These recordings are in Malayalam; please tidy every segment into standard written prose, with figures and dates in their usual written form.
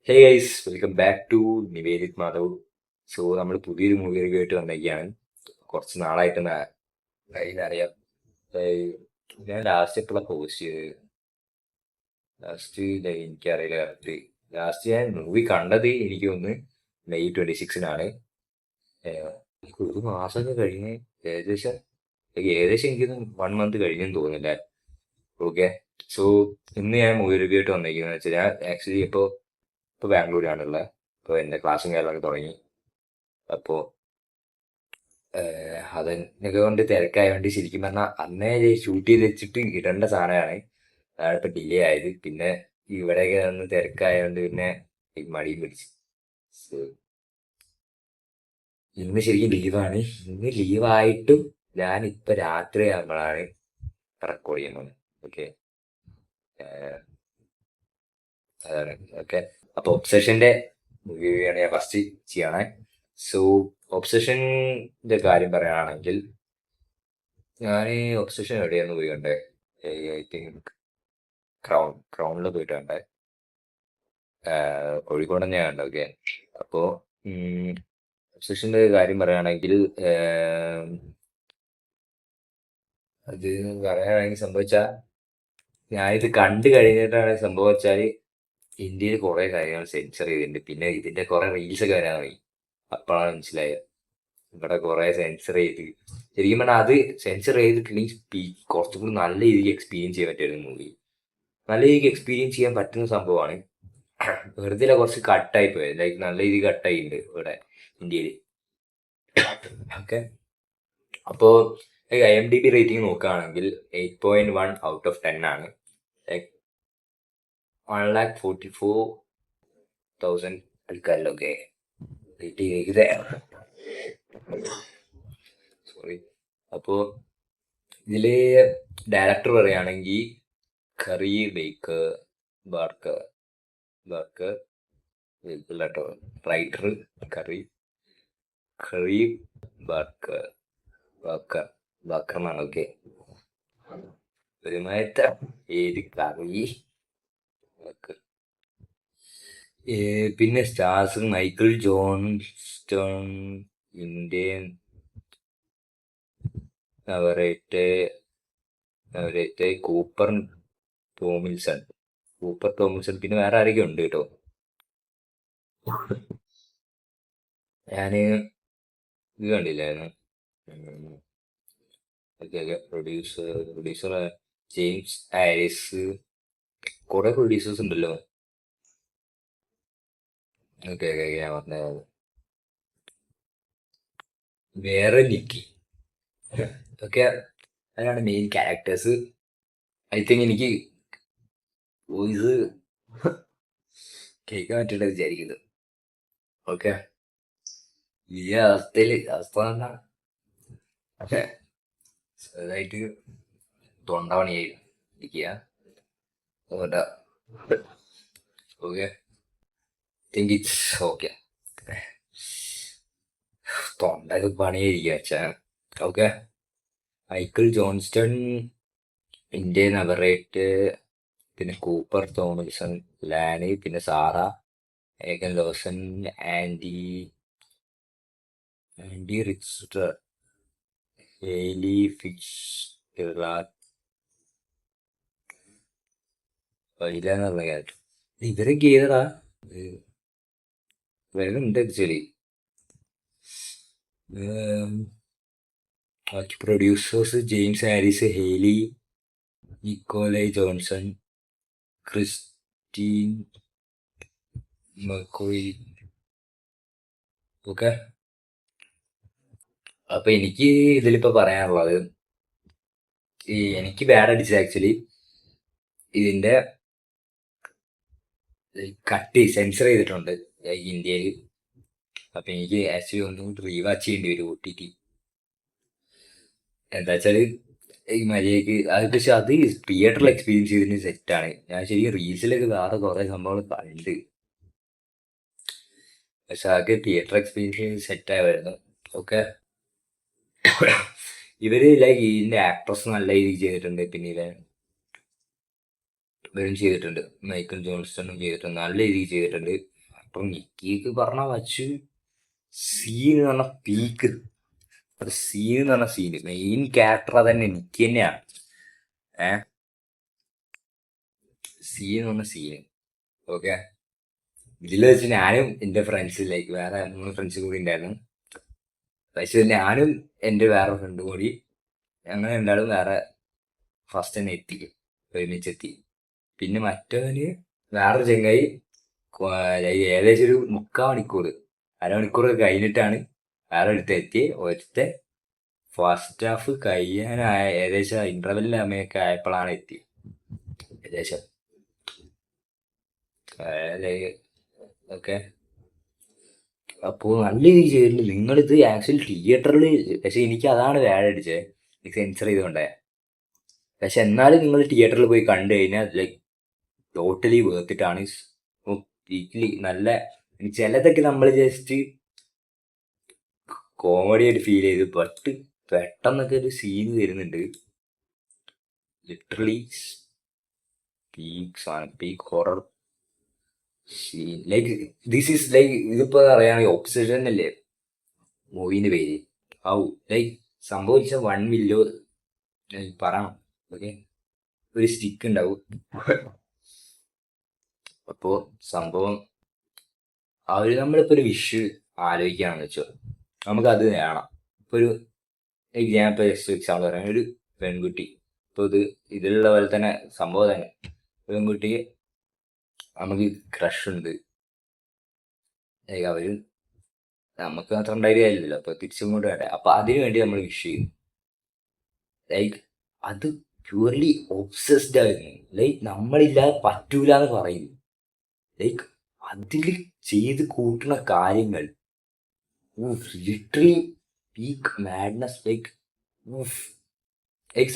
Hey guys, welcome back to Nivedit Madhav. So നമ്മൾ പുതിയൊരു മൂവി റിവ്യൂ ആയിട്ട് വന്നിരിക്കുകയാണ്. കുറച്ച് നാളായിട്ട് അറിയാം. ഞാൻ ലാസ്റ്റ് എപ്പോഴാണ് പോസ്റ്റ് ചെയ്തത്? ലാസ്റ്റ് എനിക്കറിയില്ല കറക്റ്റ്. ലാസ്റ്റ് ഞാൻ മൂവി കണ്ടത് എനിക്ക് ഒന്ന് May 26 ഒരു മാസമൊക്കെ കഴിഞ്ഞ് ഏകദേശം ഏകദേശം എനിക്കൊന്ന് 1 മന്ത് കഴിഞ്ഞെന്ന് തോന്നുന്നില്ല. ഓക്കെ, സോ ഇന്ന് ഞാൻ മൂവി റിവ്യൂ ആയിട്ട് വന്നിരിക്കുന്നത് വെച്ചാൽ ഞാൻ ആക്ച്വലി ഇപ്പോൾ ബാംഗ്ലൂരാണുള്ളത്. ഇപ്പോൾ എൻ്റെ ക്ലാസ്സും കാര്യങ്ങളൊക്കെ തുടങ്ങി. അപ്പോൾ അതിനൊക്കെ കൊണ്ട് തിരക്കായതുകൊണ്ട് ശരിക്കും പറഞ്ഞാൽ അന്നേ ഷൂട്ട് ചെയ്ത് വെച്ചിട്ട് ഇടേണ്ട സാധനമാണ്. അതാണ് ഇപ്പം ഡിലേ ആയത്. പിന്നെ ഇവിടെയൊക്കെ ഒന്ന് തിരക്കായതുകൊണ്ട് പിന്നെ ഈ മടിയും പിടിച്ച്. So, ഇന്ന് ശരിക്കും ലീവാണ്. ഇന്ന് ലീവായിട്ടും ഞാനിപ്പോൾ രാത്രി ആകുമ്പോഴാണ് റെക്കോർഡ് ചെയ്യുന്നത്. ഓക്കെ, അതാണ്. ഓക്കെ, അപ്പോൾ ഒബ്സഷൻ്റെ മൂവിയാണ് ഞാൻ ഫസ്റ്റ് ചെയ്യണേ. സോ ഒബ്സഷൻ്റെ കാര്യം പറയുകയാണെങ്കിൽ ഞാൻ ഒബ്സഷൻ എവിടെയാന്ന് പോയി കണ്ടേ? ഐ തിങ്ക് ക്രൗണിൽ പോയിട്ട് കണ്ടേ. കോഴിക്കോട് തന്നെയാണ് കണ്ടത്. ഓക്കെ, അപ്പോൾ ഒബ്സഷൻ്റെ കാര്യം പറയുകയാണെങ്കിൽ അത് പറയുകയാണെങ്കിൽ സംഭവിച്ചാൽ ഞാനിത് കണ്ടു കഴിഞ്ഞിട്ടാണ് സംഭവിച്ചാൽ ഇന്ത്യയിൽ കുറേ കാര്യങ്ങൾ സെൻസർ ചെയ്തിട്ടുണ്ട്. പിന്നെ ഇതിൻ്റെ കുറേ റീൽസൊക്കെ വരാൻ തുടങ്ങി. അപ്പോഴാണ് മനസ്സിലായത് ഇവിടെ കുറേ സെൻസർ ചെയ്ത്. ശരിക്കും പറഞ്ഞാൽ അത് സെൻസർ ചെയ്തിട്ടുണ്ടെങ്കിൽ കുറച്ചും കൂടി നല്ല രീതിക്ക് എക്സ്പീരിയൻസ് ചെയ്യാൻ പറ്റിയ ഒരു മൂവി. നല്ല രീതിക്ക് എക്സ്പീരിയൻസ് ചെയ്യാൻ പറ്റുന്ന സംഭവമാണ്. വെറുതെ കുറച്ച് കട്ടായി പോയത്, ലൈക്ക് നല്ല രീതിക്ക് കട്ടായിട്ടുണ്ട് ഇവിടെ ഇന്ത്യയിൽ. ഓക്കെ, അപ്പോൾ IMDb റേറ്റിംഗ് നോക്കുകയാണെങ്കിൽ 8.1 ഔട്ട് ഓഫ് 10 ആണ്. ലൈക്ക് 1,44,000 ആൾക്കാരിലൊക്കെ റേറ്റ് ചെയ്തേ. സോറി. അപ്പോൾ ഇതിൽ ഡയറക്ടർ പറയുകയാണെങ്കിൽ കറി ബാർക്കർ കേട്ടോ. റൈറ്റർ കറി ബാർക്കർ എന്നാണ്. ഓക്കെ, ഒരുമാതിരത്തെ ഏത് കറി ബാർക്കർ. പിന്നെ stars Michael Johnston, Inde Navarrette Cooper Tomlinson. പിന്നെ വേറെ ആരൊക്കെ ഉണ്ട് കേട്ടോ. ഞാന് ഇത് കണ്ടില്ലായിരുന്നു. Producer James Haris. കുറെ പ്രൊഡ്യൂസേഴ്സ് ഉണ്ടല്ലോ. ഓക്കെ, ഞാൻ പറഞ്ഞത് വേറെ നിക്കി. ഓക്കെ, അതാണ് മെയിൻ ക്യാരക്ടേഴ്സ്. ഐ തിങ്ക് എനിക്ക് വോയിസ് കേൾക്കാൻ പറ്റില്ല വിചാരിക്കുന്നത്. ഓക്കെ, ഈ അവസ്ഥ എന്താണ്? പക്ഷെ ചെറുതായിട്ട് തൊണ്ടപണിയായി ഇരിക്കുക. Okay, think it's okay. തൊണ്ടൊക്കെ പണിയായിരിക്കുക വെച്ചാൽ. Okay, Michael Johnston, Inde Navarrette, പിന്നെ കൂപ്പർ തോമൽസൺ, ലാനി, പിന്നെ Sarah Egan Lawson, Andy Richter, Hailey Fish ഇല്ലെന്നുള്ള കാര്യം. ഇവരൊക്കെ ഏതാ വരുന്നുണ്ട് ആക്ച്വലി. ബാക്കി producers James Harris, Hailey Nicolai Johnson, Christine McCoy. Okay, അപ്പൊ എനിക്ക് ഇതിലിപ്പോ പറയാനുള്ളത്, എനിക്ക് ബാഡ് അടിച്ചത് ആക്ച്വലി ഇതിന്റെ സെൻസർ ചെയ്തിട്ടുണ്ട് ഇന്ത്യയിൽ. അപ്പൊ എനിക്ക് ആക്ച്വലി ഒന്നും റീവാച്ച് ചെയ്യേണ്ടി വരും OTT. എന്താ വെച്ചാല് ഈ മര്യാദക്ക് അത്, പക്ഷെ അത് തിയേറ്ററിൽ എക്സ്പീരിയൻസ് ചെയ്തതിന് സെറ്റാണ്. ഞാൻ ശരിക്കും റീൽസിലൊക്കെ വേറെ കുറെ സംഭവങ്ങൾ കണ്ട്, പക്ഷെ അതൊക്കെ തിയേറ്റർ എക്സ്പീരിയൻസ് സെറ്റായിരുന്നു. ഓക്കെ, ഇവര് ലൈക്ക് ഇതിന്റെ ആക്ട്രസ് നല്ല രീതിക്ക് ചെയ്തിട്ടുണ്ട്. പിന്നെ ഇവരും ചെയ്തിട്ടുണ്ട്, മൈക്കിൾ ജോൺസ്റ്റണും ചെയ്തിട്ടുണ്ട്, നല്ല രീതിക്ക് ചെയ്തിട്ടുണ്ട്. ഡോക്ടർ നിക്കിക്ക് പറഞ്ഞ വച്ച് സീൻ എന്ന് പറഞ്ഞ പീക്ക്. അത് സീൻ എന്ന് പറഞ്ഞ സീന് മെയിൻ ക്യാരക്ടർ തന്നെ നിക്കി തന്നെയാണ്. സീൻ എന്ന് പറഞ്ഞ സീന്. ഓക്കെ, ഇതിൽ വെച്ച് ഞാനും എൻ്റെ ഫ്രണ്ട്സ് ലൈക്ക് വേറെ 3 ഫ്രണ്ട്സ് കൂടി ഉണ്ടായിരുന്നു. പക്ഷെ ഞാനും എൻ്റെ വേറെ ഫ്രണ്ടും കൂടി ഞങ്ങൾ രണ്ടാളും വേറെ ഫസ്റ്റ് തന്നെ എത്തി, ഒരുമിച്ചെത്തി. പിന്നെ മറ്റവന് വേറൊരു ചെങ്ങായി ഏകദേശം ഒരു 3/4 മണിക്കൂർ അരമണിക്കൂർ കഴിഞ്ഞിട്ടാണ് വേറെ അടുത്ത് എത്തി. ഒറ്റ ഫസ്റ്റ് ഹാഫ് കഴിയാനായ ഏകദേശം ഇന്റർവെല്ലിന് സമയമൊക്കെ ആയപ്പോഴാണ് എത്തി. ഏകദേശം ഓക്കെ. അപ്പോൾ നല്ല രീതി ചെയ്തിട്ടുണ്ട് നിങ്ങളിത്. ആക്ച്വലി തിയേറ്ററിൽ പക്ഷെ എനിക്ക് അതാണ് വേറെ അടിച്ചത്, എനിക്ക് സെൻസർ ചെയ്തുകൊണ്ടേ. പക്ഷെ എന്നാലും നിങ്ങൾ തിയേറ്ററിൽ പോയി കണ്ടു കഴിഞ്ഞാൽ ലൈക്ക് ടോട്ടലി വേർത്തിട്ടാണ്. വീക്കിലി നല്ല ചിലതൊക്കെ നമ്മൾ ജസ്റ്റ് കോമഡി ആയിട്ട് ഫീൽ ചെയ്തു, ബട്ട് പെട്ടെന്നൊക്കെ ഒരു സീൻ വരുന്നുണ്ട്. Literally peak horror scene. Like this is like ഇതിപ്പോ അറിയാണെങ്കിൽ ഒബ്സഷൻ അല്ലേ മൂവിന്റെ പേര്. ലൈക്ക് സംഭവിച്ച 1 മില്ലോ പറയണം. ഓക്കെ, ഒരു സ്റ്റിക്ക് ഉണ്ടാവും. അപ്പോ സംഭവം നമ്മളിപ്പോ ഒരു വിഷ് ആലോചിക്കുകയാണെന്ന് വെച്ചോ, നമുക്കത് വേണം. ഇപ്പൊ ഒരു എക്സാമ്പിൾ പറയാം, ഒരു പെൺകുട്ടി ഇപ്പൊ ഇതിലുള്ള പോലെ തന്നെ സംഭവം തന്നെ. പെൺകുട്ടിക്ക് നമുക്ക് ക്രഷ് ഉണ്ട്, അവര് നമുക്ക് മാത്രം ഉണ്ടായിരുന്നില്ലല്ലോ, അപ്പൊ തിരിച്ചും കൊണ്ട് വേണ്ടേ. അപ്പൊ അതിനു വേണ്ടി നമ്മൾ വിഷ് ചെയ്യും. ലൈക്ക് അത് പ്യൂർലി ഒബ്സസ്ഡ് ആയിരുന്നു. ലൈക്ക് നമ്മളില്ലാതെ പറ്റൂല എന്ന് പറയുന്നു. ലൈക്ക് അതിൽ ചെയ്ത് കൂട്ടുന്ന കാര്യങ്ങൾ ലിറ്ററലി പീക്ക് മാഡ്നസ്. ലൈക്ക്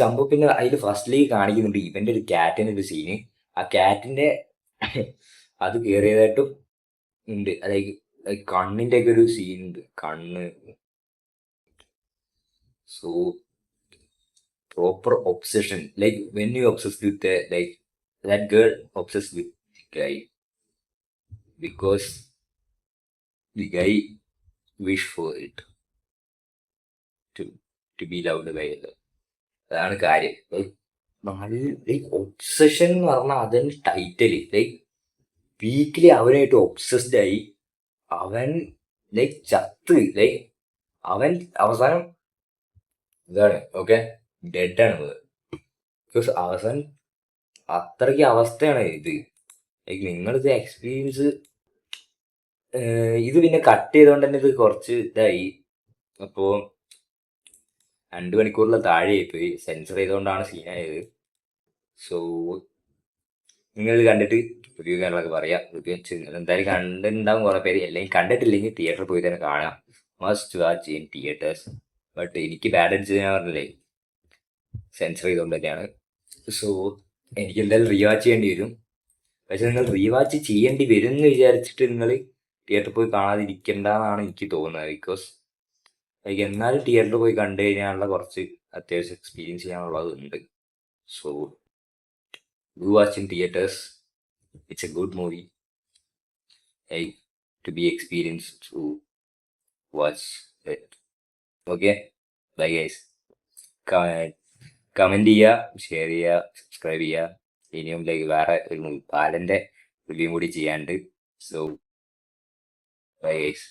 സംഭവം. പിന്നെ അതിൽ ഫസ്റ്റിലേക്ക് കാണിക്കുന്നുണ്ട് ഇവന്റെ ഒരു ക്യാറ്റിന്റെ ഒരു സീന്. ആ ക്യാറ്റിന്റെ അത് കയറിയതായിട്ടും ഉണ്ട്. ലൈക്ക് കണ്ണിന്റെ ഒക്കെ ഒരു സീൻ ഉണ്ട്, കണ്ണ്. So proper obsession, like when you obsessed with like that girl obsessed with the guy because the guy wish for it to be loved by her. അതാണ് കാര്യം. ലൈക്ക് ഒബ്സഷൻ എന്ന് പറഞ്ഞാൽ അതിന് ടൈറ്റല്. ലൈക്ക് വീക്കിലി അവനായിട്ട് ഒബ്സസ്ഡ് ആയി അവൻ ലൈക്ക് ചത്ത്. ലൈക്ക് അവൻ അവസാനം ഇതാണ് ഓക്കെ ഡെഡാണ്. ബിക്കോസ് അവസാനം അത്രയ്ക്ക് അവസ്ഥയാണ് ഇത്. ലൈക്ക് നിങ്ങളിത് എക്സ്പീരിയൻസ് ഇത് പിന്നെ കട്ട് ചെയ്തുകൊണ്ട് തന്നെ ഇത് കുറച്ച് ഇതായി. അപ്പോൾ 2 മണിക്കൂറിൽ താഴെയായിപ്പോയി, സെൻസർ ചെയ്തുകൊണ്ടാണ് സീനായത്. സോ നിങ്ങൾ കണ്ടിട്ട് റിവ്യൂ കാര്യങ്ങളൊക്കെ പറയാം. റിവ്യൂ എന്തായാലും കണ്ടിട്ടുണ്ടാവും കുറേ പേര്, അല്ലെങ്കിൽ കണ്ടിട്ടില്ലെങ്കിൽ തിയേറ്ററിൽ പോയി തന്നെ കാണാം. Must watch in theatres. But എനിക്ക് ബാഡ് അടിച്ചത് ഞാൻ പറഞ്ഞില്ലേ സെൻസർ ചെയ്തുകൊണ്ട് തന്നെയാണ്. സോ എനിക്ക് എന്തായാലും റീവാച്ച് ചെയ്യേണ്ടി വരും. പക്ഷെ നിങ്ങൾ റീവാച്ച് ചെയ്യേണ്ടി വരും എന്ന് വിചാരിച്ചിട്ട് നിങ്ങൾ തിയേറ്ററിൽ പോയി കാണാതിരിക്കേണ്ടെന്നാണ് എനിക്ക് തോന്നുന്നത്. ബിക്കോസ് ലൈക്ക് എന്നാലും തിയേറ്ററിൽ പോയി കണ്ടു കഴിഞ്ഞാലുള്ള കുറച്ച് അത്യാവശ്യം എക്സ്പീരിയൻസ് ചെയ്യാനുള്ളതുണ്ട്. So do watch in theatres. It's a good movie to be experienced to watch it. Okay, bye guys. Comment ചെയ്യുക, ഷെയർ ചെയ്യുക, സബ്സ്ക്രൈബ് ചെയ്യുക. ഇനിയും ലൈക്ക് വേറെ ഒരു ബാലന്റെ റിവ്യൂ കൂടി ചെയ്യാനുണ്ട്. So bye guys.